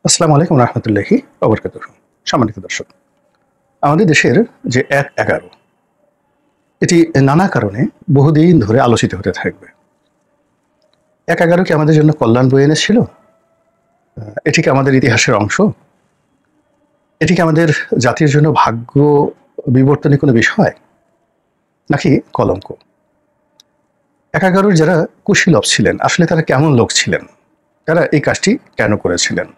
আসসালামু আলাইকুম রহমতুল্লাহি ওবরকাতুহু। সম্মানিত দর্শক, আমাদের দেশের যে ১-১১ এটি নানা কারণে বহুদিন ধরে আলোচিত হতে থাকবে। ১-১১ কি আমাদের জন্য কল্যাণ বয়ে এনেছিল? এটি কি আমাদের ইতিহাসের অংশ? এটি কি আমাদের জাতির জন্য ভাগ্য বিবর্তনের কোনো বিষয়, নাকি কলঙ্ক? ১-১১ যারা কুশীলব ছিলেন, আসলে তারা কেমন লোক ছিলেন? তারা এই কাজটি কেন করেছিলেন?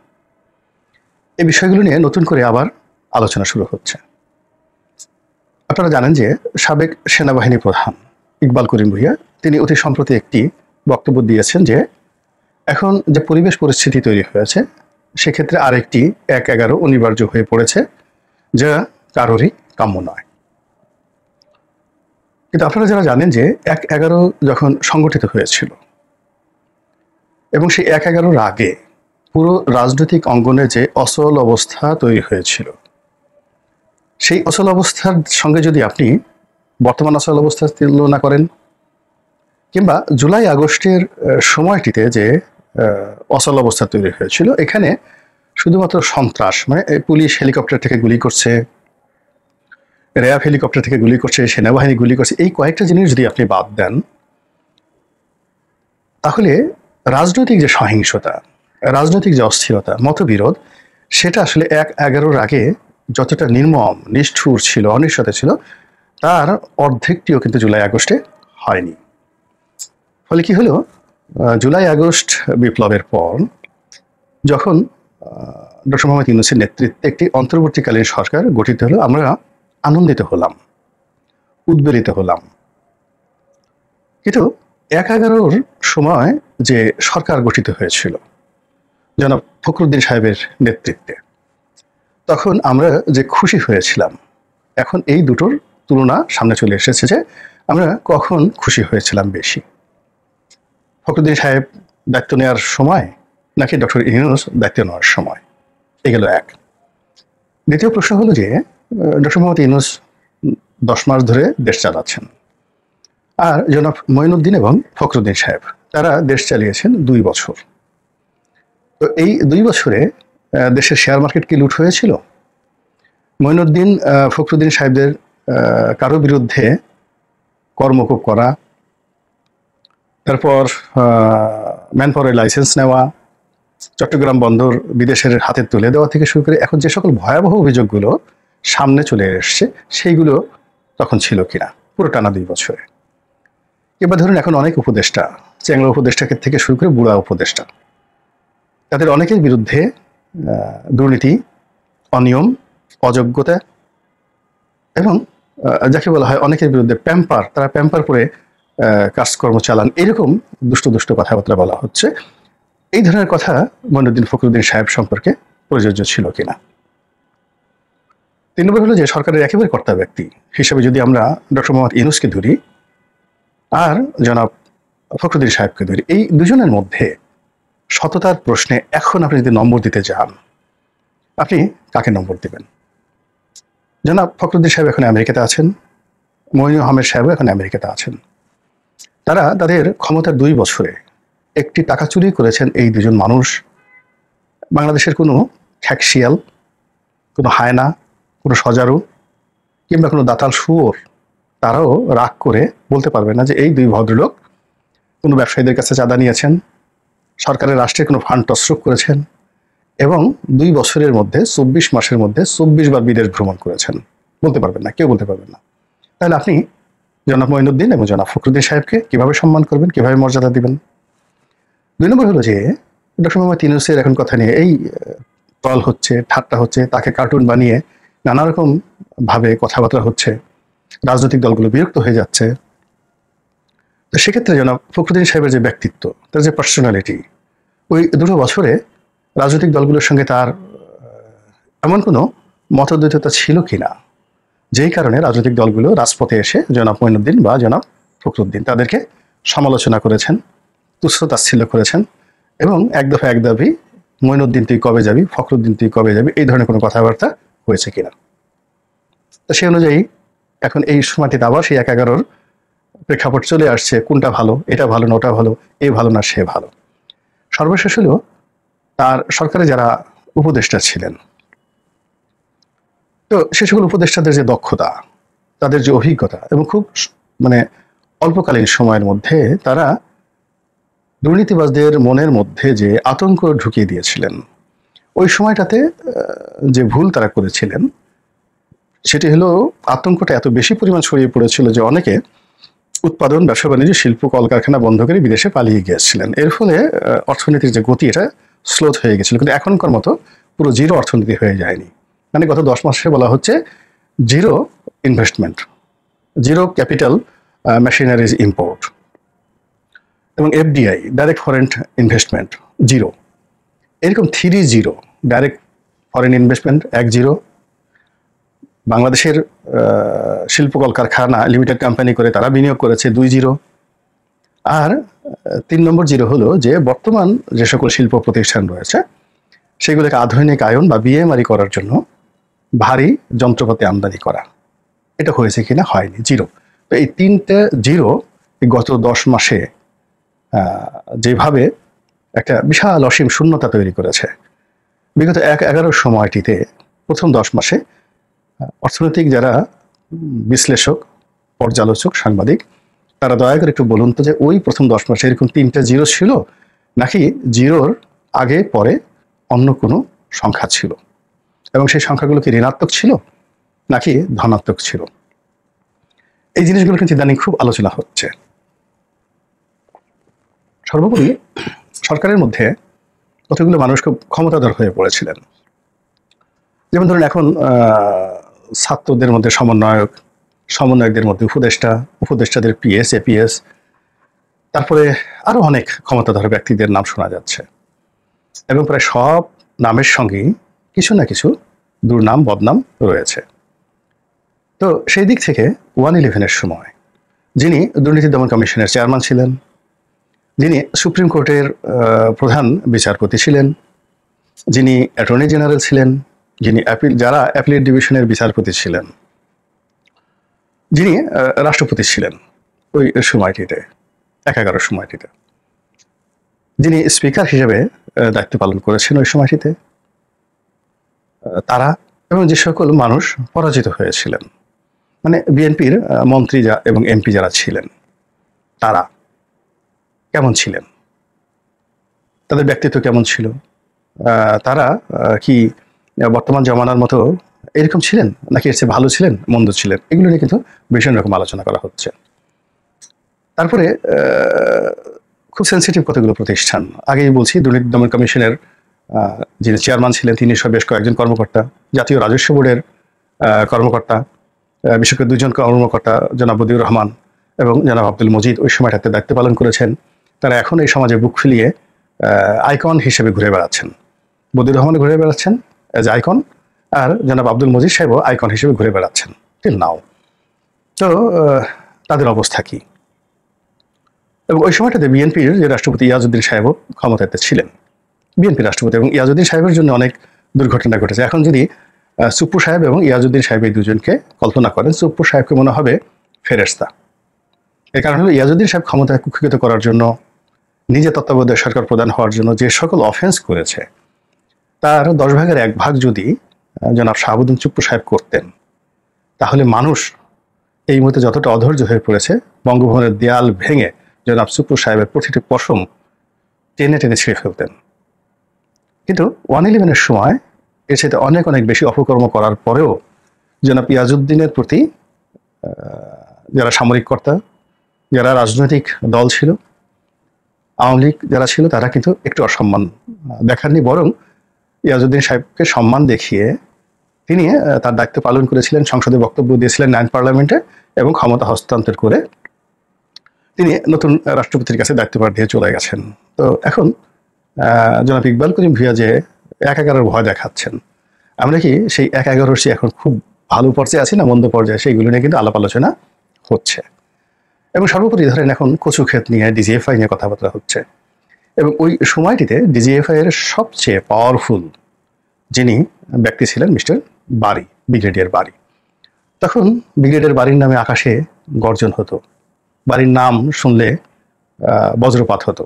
এই বিষয়গুলো নিয়ে নতুন করে আবার আলোচনা শুরু হচ্ছে। আপনারা জানেন যে সাবেক সেনাবাহিনী প্রধান ইকবাল করিম ভূঁইয়া তিনি অতি সম্প্রতি একটি বক্তব্য দিয়েছেন যে এখন যে পরিবেশ পরিস্থিতি তৈরি হয়েছে সেক্ষেত্রে আরেকটি ১-১১ অনিবার্য হয়ে পড়েছে, যা কারোরই কাম্য নয়। কিন্তু আপনারা যারা জানেন যে ১-১১ যখন সংগঠিত হয়েছিল এবং সেই ১-১১-র আগে পুরো রাজনৈতিক অঙ্গনে যে অচল অবস্থা তৈরি হয়েছিল, সেই অচল অবস্থার সঙ্গে যদি আপনি বর্তমান অচল অবস্থার তুলনা করেন, কিংবা জুলাই আগস্টের সময়টিতে যে অচল অবস্থা তৈরি হয়েছিল, এখানে শুধুমাত্র সন্ত্রাস, মানে পুলিশ হেলিকপ্টার থেকে গুলি করছে, র্যাব হেলিকপ্টার থেকে গুলি করছে, সেনাবাহিনী গুলি করছে, এই কয়েকটা জিনিস যদি আপনি বাদ দেন, তাহলে রাজনৈতিক যে সহিংসতা, রাজনৈতিক যে অস্থিরতা, মতবিরোধ, সেটা আসলে ১-১১-র আগে যতটা নির্মম, নিষ্ঠুর ছিল, অনিশ্চয়তা ছিল, তার অর্ধেকটিও কিন্তু জুলাই আগস্টে হয়নি। ফলে কি হলো, জুলাই আগস্ট বিপ্লবের পর যখন ডক্টর মোহাম্মদ ইউনূসের নেতৃত্বে একটি অন্তর্বর্তীকালীন সরকার গঠিত হলো, আমরা আনন্দিত হলাম, উদ্বেলিত হলাম। কিন্তু ১-১১-র সময় যে সরকার গঠিত হয়েছিল জনাব ফখরুদ্দিন সাহেবের নেতৃত্বে, তখন আমরা যে খুশি হয়েছিলাম, এখন এই দুটোর তুলনা সামনে চলে এসেছে যে আমরা কখন খুশি হয়েছিলাম বেশি, ফখরুদ্দিন সাহেব দায়িত্ব নেওয়ার সময় নাকি ডক্টর ইউনূস দায়িত্ব নেওয়ার সময়? এগুলো এক। দ্বিতীয় প্রশ্ন হলো যে ডক্টর মোহাম্মদ ইউনূস 10 মাস ধরে দেশ চালাচ্ছেন, আর জনাব মঈনুদ্দিন এবং ফখরুদ্দিন সাহেব তারা দেশ চালিয়েছেন 2 বছর। তো এই 2 বছরে দেশের শেয়ার মার্কেট কি লুট হয়েছিল? মঈনুদ্দিন ফখরুদ্দিন সাহেবদের কারো বিরুদ্ধে কর্মকূপ করা, তারপর ম্যানপাওয়ারের লাইসেন্স নেওয়া, চট্টগ্রাম বন্দর বিদেশের হাতে তুলে দেওয়া থেকে শুরু করে এখন যে সকল ভয়াবহ অভিযোগগুলো সামনে চলে এসছে, সেইগুলো তখন ছিল কিনা পুরো টানা 2 বছরে? এবার ধরুন এখন অনেক উপদেষ্টা, চ্যাংড়া উপদেষ্টাকে থেকে শুরু করে বুড়া উপদেষ্টা, তাদের অনেকের বিরুদ্ধে দুর্নীতি, অনিয়ম, অযোগ্যতা এবং যাকে বলা হয় অনেকের বিরুদ্ধে প্যাম্পার, তারা প্যাম্পার করে কাজকর্ম চালান, এরকম দুষ্ট কথাবার্তা বলা হচ্ছে। এই ধরনের কথা মঈনুদ্দিন ফখরুদ্দিন সাহেব সম্পর্কে প্রযোজ্য ছিল কিনা? 3 নম্বর হলো যে সরকারের একেবারে কর্তা ব্যক্তি হিসেবে যদি আমরা ডক্টর মোহাম্মদ ইউনূসকে ধরি আর জনাব ফখরুদ্দিন সাহেবকে ধরি, এই দুজনের মধ্যে সততার প্রশ্নে এখন আপনি যদি নম্বর দিতে যান, আপনি কাকে নম্বর দিবেন? জনাব ফখরুদ্দিন সাহেব এখন আমেরিকাতে আছেন, মঈনুল আহমেদ সাহেবও এখন আমেরিকাতে আছেন। তারা তাদের ক্ষমতার 2 বছরে একটি টাকা চুরি করেছেন এই দুজন মানুষ। বাংলাদেশের কোনো খ্যাকশিয়াল, কোনো হায়না, কোনো সজারু কিংবা কোনো দাতাল শুয়োর তারাও রাগ করে বলতে পারবে না যে এই 2 ভদ্রলোক কোনো ব্যবসায়ীদের কাছে চাঁদা নিয়েছেন, সরকারের রাষ্ট্রের কোনো ফান্ড তছরূপ করেছেন এবং 2 বছরের মধ্যে 24 মাসের মধ্যে 24 বার বিদেশ ভ্রমণ করেছেন। বলতে পারবেন না, কেউ বলতে পারবেন না। তাহলে আপনি জনাব মঈনুদ্দিন এবং জনাব ফখরুদ্দিন সাহেবকে কিভাবে সম্মান করবেন, কিভাবে মর্যাদা দিবেন? 2 নম্বর হলো যে ডক্টর মোহাম্মদ ইউনূসের এখন কথা নিয়ে এই ট্রল হচ্ছে, ঠাট্টা হচ্ছে, তাকে কার্টুন বানিয়ে নানা রকম ভাবে কথাবার্তা হচ্ছে, রাজনৈতিক দলগুলো বিরক্ত হয়ে যাচ্ছে। তো সেক্ষেত্রে জনাব ফখরুদ্দিন সাহেবের যে ব্যক্তিত্ব, তার যে পার্সোনালিটি, ওই 2 বছরে রাজনৈতিক দলগুলোর সঙ্গে তার এমন কোনো মতদ্বৈততা ছিল কিনা যেই কারণে রাজনৈতিক দলগুলো রাজপথে এসে জনাব মঈনুদ্দিন বা জনাব ফখরুদ্দিন তাদেরকে সমালোচনা করেছেন, তুচ্ছ-তাচ্ছিল্য করেছেন এবং এক দাবি মঈনুদ্দিন তুই কবে যাবি, ফখরুদ্দিন তুই কবে যাবি, এই ধরনের কোনো কথাবার্তা হয়েছে কিনা? তো সেই অনুযায়ী এখন এই সময়টিতে আবার সেই ১-১১-র প্রেক্ষাপট চলে আসছে, কোনটা ভালো, এটা ভালো না ওটা ভালো, এই ভালো না সে ভালো। সর্বশেষ হলো তার সরকারে যারা উপদেষ্টা ছিলেন। তো সে সকল উপদেষ্টাদের যে দক্ষতা, তাদের যে অভিজ্ঞতা এবং খুব মানে অল্পকালীন সময়ের মধ্যে তারা দুর্নীতিবাজদের মনের মধ্যে যে আতঙ্ক ঢুকিয়ে দিয়েছিলেন, ওই সময়টাতে যে ভুল তারা করেছিলেন সেটি হলো আতঙ্কটা এত বেশি পরিমাণ ছড়িয়ে পড়েছিল যে অনেকে উৎপাদন, ব্যবসা বাণিজ্য, শিল্প, কলকারখানা বন্ধ করে বিদেশে পালিয়ে গিয়েছিলেন। এর ফলে অর্থনীতির যে গতি এটা স্লোথ হয়ে গেছিল, কিন্তু এখনকার মতো পুরো জিরো অর্থনীতি হয়ে যায়নি। মানে গত 10 মাসে বলা হচ্ছে zero investment, zero capital machineries import এবং FDI, direct foreign investment zero. এরকম 3-0, ডাইরেক্ট ফরেন ইনভেস্টমেন্ট 1-0, বাংলাদেশের শিল্প কলকারখানা লিমিটেড কোম্পানি করে তারা বিনিয়োগ করেছে 2-0। আর 3 নম্বর জিরো হলো যে বর্তমান যে সকল শিল্প প্রতিষ্ঠান রয়েছে সেগুলোকে আধুনিকায়ন বা বিএমআরই করার জন্য ভারী যন্ত্রপাতি আমদানি করা, এটা হয়েছে কিনা? হয়নি, জিরো। তো এই 3টে জিরো গত 10 মাসে যেভাবে একটা বিশাল অসীম শূন্যতা তৈরি করেছে, বিগত 11 সময়টিতে প্রথম 10 মাসে অর্থনৈতিক যারা বিশ্লেষক, পর্যালোচক, সাংবাদিক, তারা দয়া করে একটু বলুন তো যে ওই প্রথম 10 মাসে এরকম 3টে জিরো ছিল নাকি জিরোর আগে পরে অন্য কোনো সংখ্যা ছিল, এবং সেই সংখ্যাগুলো কি ঋণাত্মক ছিল নাকি ধনাত্মক ছিল? এই জিনিসগুলো কিন্তু ইদানিং খুব আলোচনা হচ্ছে। সর্বোপরি সরকারের মধ্যে কতগুলো মানুষ খুব ক্ষমতাধর হয়ে পড়েছিলেন। যেমন ধরুন এখন ছাত্রদের মধ্যে সমন্বয়ক, সমন্বয়কদের মধ্যে উপদেষ্টা, উপদেষ্টাদের পিএস, এপিএস, তারপরে আরো অনেক ক্ষমতাধর ব্যক্তিদের নাম শোনা যাচ্ছে, এবং প্রায় সব নামের সঙ্গেই কিছু না কিছু দুর্নাম, বদনাম রয়েছে। তো সেই দিক থেকে 1/11-এর সময় যিনি দুর্নীতি দমন কমিশনের চেয়ারম্যান ছিলেন, যিনি সুপ্রিম কোর্টের প্রধান বিচারপতি ছিলেন, যিনি অ্যাটর্নি জেনারেল ছিলেন, যিনি যারা অ্যাপিলেট ডিভিশনের বিচারপতি ছিলেন, যিনি রাষ্ট্রপতি ছিলেন ওই সময়টিতে, 11 সময়টিতে, যিনি স্পিকার হিসেবে দায়িত্ব পালন করেছেন ওই সময়টিতে, তারা এবং যে সকল মানুষ পরাজিত হয়েছিলেন, মানে বিএনপির মন্ত্রী এবং এমপি যারা ছিলেন, তারা কেমন ছিলেন, তাদের ব্যক্তিত্ব কেমন ছিল, তারা কি বর্তমান জমানার মতো এরকম ছিলেন নাকি এর চেয়ে ভালো ছিলেন, মন্দ ছিলেন, এগুলো নিয়ে কিন্তু ভীষণ রকম আলোচনা করা হচ্ছে। তারপরে খুব সেন্সিটিভ কতগুলো প্রতিষ্ঠান, আগেই বলছি দুর্নীতি দমন কমিশনের যিনি চেয়ারম্যান ছিলেন তিনি সহ বেশ কয়েকজন কর্মকর্তা, জাতীয় রাজস্ব বোর্ডের কর্মকর্তা, বিশেষ করে 2জন কর্মকর্তা, জনাব বদিউর রহমান এবং জনাব আব্দুল মজিদ ওই সময়টাতে দায়িত্ব পালন করেছেন। তারা এখন এই সমাজে বুক ফুলিয়ে আইকন হিসেবে ঘুরে বেড়াচ্ছেন। বদিউর রহমান ঘুরে বেড়াচ্ছেন এজ আইকন, আর জনাব আব্দুল মজিদ সাহেবও আইকন হিসেবে ঘুরে বেড়াচ্ছেন টিল নাও। তো তাদের অবস্থা কি? এবং ওই সময়টাতে বিএনপির যে রাষ্ট্রপতি ইয়াজউদ্দিন সাহেবও ক্ষমতাতে ছিলেন, বিএনপি রাষ্ট্রপতি, এবং ইয়াজউদ্দিন সাহেবের জন্য অনেক দুর্ঘটনা ঘটেছে। এখন যদি সুপ্পু সাহেব এবং ইয়াজউদ্দিন সাহেব এই দুজনকে কল্পনা করেন, সুপ্পু সাহেবকে মনে হবে ফেরেশতা। এর কারণ হলো ইয়াজউদ্দিন সাহেব ক্ষমতায় কুক্ষিগত করার জন্য, নিজে তত্ত্বাবধায়ক সরকার প্রধান হওয়ার জন্য যে সকল অফেন্স করেছে তার 10/1 যদি জনাব শাহাবুদ্দিন সুপ্পু সাহেব করতেন, তাহলে মানুষ এই মুহূর্তে যতটা অধৈর্য হয়ে পড়েছে, বঙ্গভবনের দেয়াল ভেঙে জনাব সুপ্পু সাহেবের প্রতিটি পশম টেনে টেনে ছিঁড়ে ফেলতেন। কিন্তু 1/11-এর সময় এর সাথে অনেক অনেক বেশি অপকর্ম করার পরেও জনাব ইয়াজউদ্দিনের প্রতি যারা সামরিক কর্তা, যারা রাজনৈতিক দল ছিল, আওয়ামী লীগ যারা ছিল, তারা কিন্তু একটু অসম্মান দেখাননি, বরং ইয়াজউদ্দিন সাহেবকে সম্মান দেখিয়ে তিনি তার দায়িত্ব পালন করেছিলেন, সংসদে বক্তব্য দিয়েছিলেন 9 পার্লামেন্টে, এবং ক্ষমতা হস্তান্তর করে তিনি নতুন রাষ্ট্রপতির কাছে দায়িত্বভার দিয়ে চলে গেছেন। তো এখন জনাব ইকবাল করিম ভূঁইয়া যে 1/11 ভয় দেখাচ্ছেন, আমরা কি সেই 1/11 এখন খুব ভালো পর্যায়ে আছি না মন্দ পর্যায়ে, সেইগুলো নিয়ে কিন্তু আলাপ আলোচনা হচ্ছে। এবং সর্বোপরি ধরেন এখন কচু ক্ষেত নিয়ে, ডিজিএফআই নিয়ে কথাবার্তা হচ্ছে, এবং ওই সময়টিতে ডিজিএফআই এর সবচেয়ে পাওয়ারফুল যিনি ব্যক্তি ছিলেন মিস্টার বারী, ব্রিগেডিয়ার বারী। তখন ব্রিগেডিয়ার বারীর নামে আকাশে গর্জন হতো, বারীর নাম শুনলে বজ্রপাত হতো,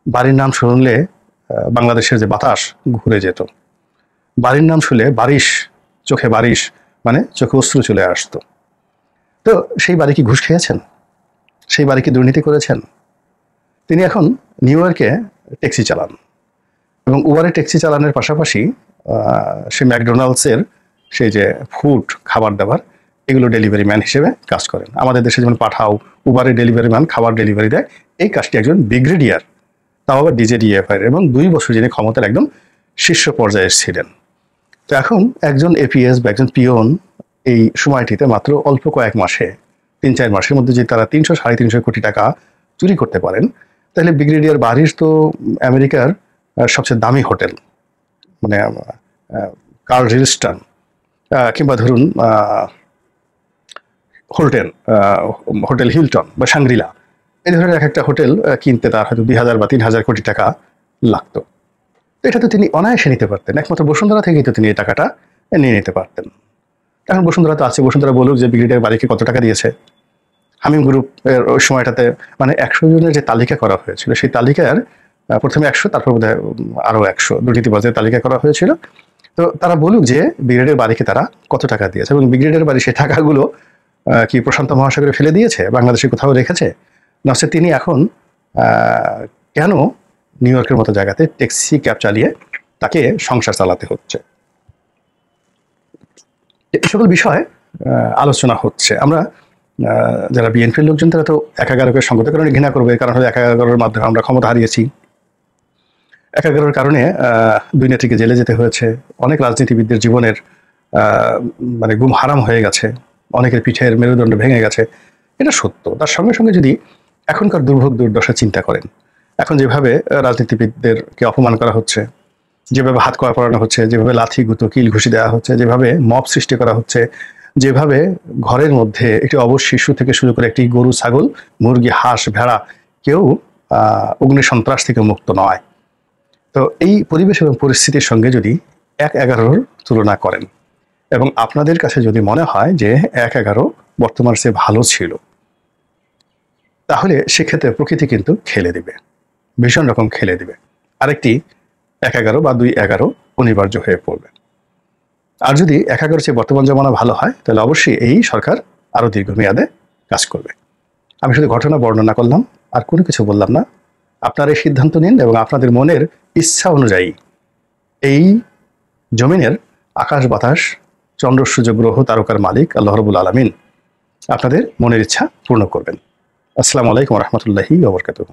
বারীর নাম শুনলে বাংলাদেশের যে বাতাস ঘুরে যেত। বাড়ির নাম শুনলে বারিশ, চোখে বারিশ মানে চোখে অশ্রু চলে আসতো। তো সেই বাড়ি কি ঘুষ খেয়েছেন? সেই বাড়ি কি দুর্নীতি করেছেন? তিনি এখন নিউ ইয়র্কে ট্যাক্সি চালান এবং উবারে ট্যাক্সি চালানোর পাশাপাশি সে ম্যাকডোনাল্ডসের সেই যে ফুড খাবার দাবার এগুলো ডেলিভারি ম্যান হিসেবে কাজ করেন। আমাদের দেশে যেমন পাঠাও, উবারে ডেলিভারি ম্যান খাবার ডেলিভারি দেয়, এই কাজটি একজন ব্রিগেডিয়ার, তাও আবার DGDFI এবং 2 বছর যিনি ক্ষমতার একদম শীর্ষ পর্যায়ে ছিলেন। তো এখন একজন APS বা একজন পিয়ন এই সময়টিতে মাত্র অল্প কয়েক মাসে 3-4 মাসের মধ্যে যদি তারা 300-350 কোটি টাকা চুরি করতে পারেন, তাহলে ব্রিগেডিয়ার বারিশ তো আমেরিকার সবচেয়ে দামি হোটেল, মানে কার্ল রিলস্টন কিংবা ধরুন হোটেল হিলটন বা শাংরিলা, এই ধরনের এক একটা হোটেল কিনতে তার হয়তো 2000 বা 3000 কোটি টাকা লাগতো। তো এটা তো তিনি অনায়াসে নিতে পারতেন, একমাত্র বসুন্ধরা থেকেই তো তিনি এই টাকাটা নিয়ে নিতে পারতেন। এখন বসুন্ধরা তো আছে, বসুন্ধরা বলুক যে ব্রিগেডিয়ার বাড়িকে কত টাকা দিয়েছে। হামিম গ্রুপ ওই সময়টাতে মানে 100 জনের যে তালিকা করা হয়েছিল, সেই তালিকার প্রথমে 100, তারপর বোধহয় আরও 100 দুর্নীতিবাজের তালিকা করা হয়েছিল। তো তারা বলুক যে ব্রিগেডিয়ার বাড়িকে তারা কত টাকা দিয়েছে এবং ব্রিগেডিয়ার বাড়ি সেই টাকাগুলো কি প্রশান্ত মহাসাগরে ফেলে দিয়েছে, বাংলাদেশে কোথাও রেখেছে, না হচ্ছে তিনি এখন কেন নিউ ইয়র্কের মতো জায়গাতে ট্যাক্সি ক্যাব চালিয়ে তাকে সংসার চালাতে হচ্ছে। এই সকল বিষয় আলোচনা হচ্ছে। আমরা যারা বিএনপির লোকজন তারা তো 1/11-কে সংগতের কারণে ঘৃণা করবে, কারণ হলো 1/11-র মাধ্যমে আমরা ক্ষমতা হারিয়েছি। 1/11-র কারণে 2 নেত্রীকে জেলে যেতে হয়েছে, অনেক রাজনীতিবিদদের জীবনের মানে গুম হারাম হয়ে গেছে, অনেকের পিঠের মেরুদণ্ড ভেঙে গেছে, এটা সত্য। তার সঙ্গে সঙ্গে যদি এখনকার দুর্ভোগ দুর্দশা চিন্তা করেন, এখন যেভাবে রাজনীতিবিদদেরকে অপমান করা হচ্ছে, যেভাবে হাত কড়া পড়ানো হচ্ছে, যেভাবে লাথি গুঁতো কিল ঘুষি দেওয়া হচ্ছে, যেভাবে মব সৃষ্টি করা হচ্ছে, যেভাবে ঘরের মধ্যে একটি অবশ শিশু থেকে শুরু করে একটি গরু, ছাগল, মুরগি, হাঁস, ভেড়া কেউ অগ্নি সন্ত্রাস থেকে মুক্ত নয়। তো এই পরিবেশ এবং পরিস্থিতির সঙ্গে যদি 1/11-র তুলনা করেন এবং আপনাদের কাছে যদি মনে হয় যে 1/11 বর্তমান চেয়ে ভালো ছিল, তাহলে সেক্ষেত্রে প্রকৃতি কিন্তু খেলে দিবে, ভীষণ রকম খেলে দিবে। আরেকটি 1/11 বা 2/11 অনিবার্য হয়ে পড়বে। আর যদি 1/11 চেয়ে বর্তমান জমানা ভালো হয়, তাহলে অবশ্যই এই সরকার আরো দীর্ঘমেয়াদে কাজ করবে। আমি শুধু ঘটনা বর্ণনা করলাম, আর কোনো কিছু বললাম না। আপনারা এই সিদ্ধান্ত নিন এবং আপনাদের মনের ইচ্ছা অনুযায়ী এই জমিনের আকাশ বাতাস, চন্দ্র সূর্য গ্রহ তারকার মালিক আল্লাহ রাব্বুল আলামিন আপনাদের মনের ইচ্ছা পূর্ণ করবেন। আসসালামু আলাইকুম ওয়া রাহমাতুল্লাহি ওয়া বারাকাতুহু।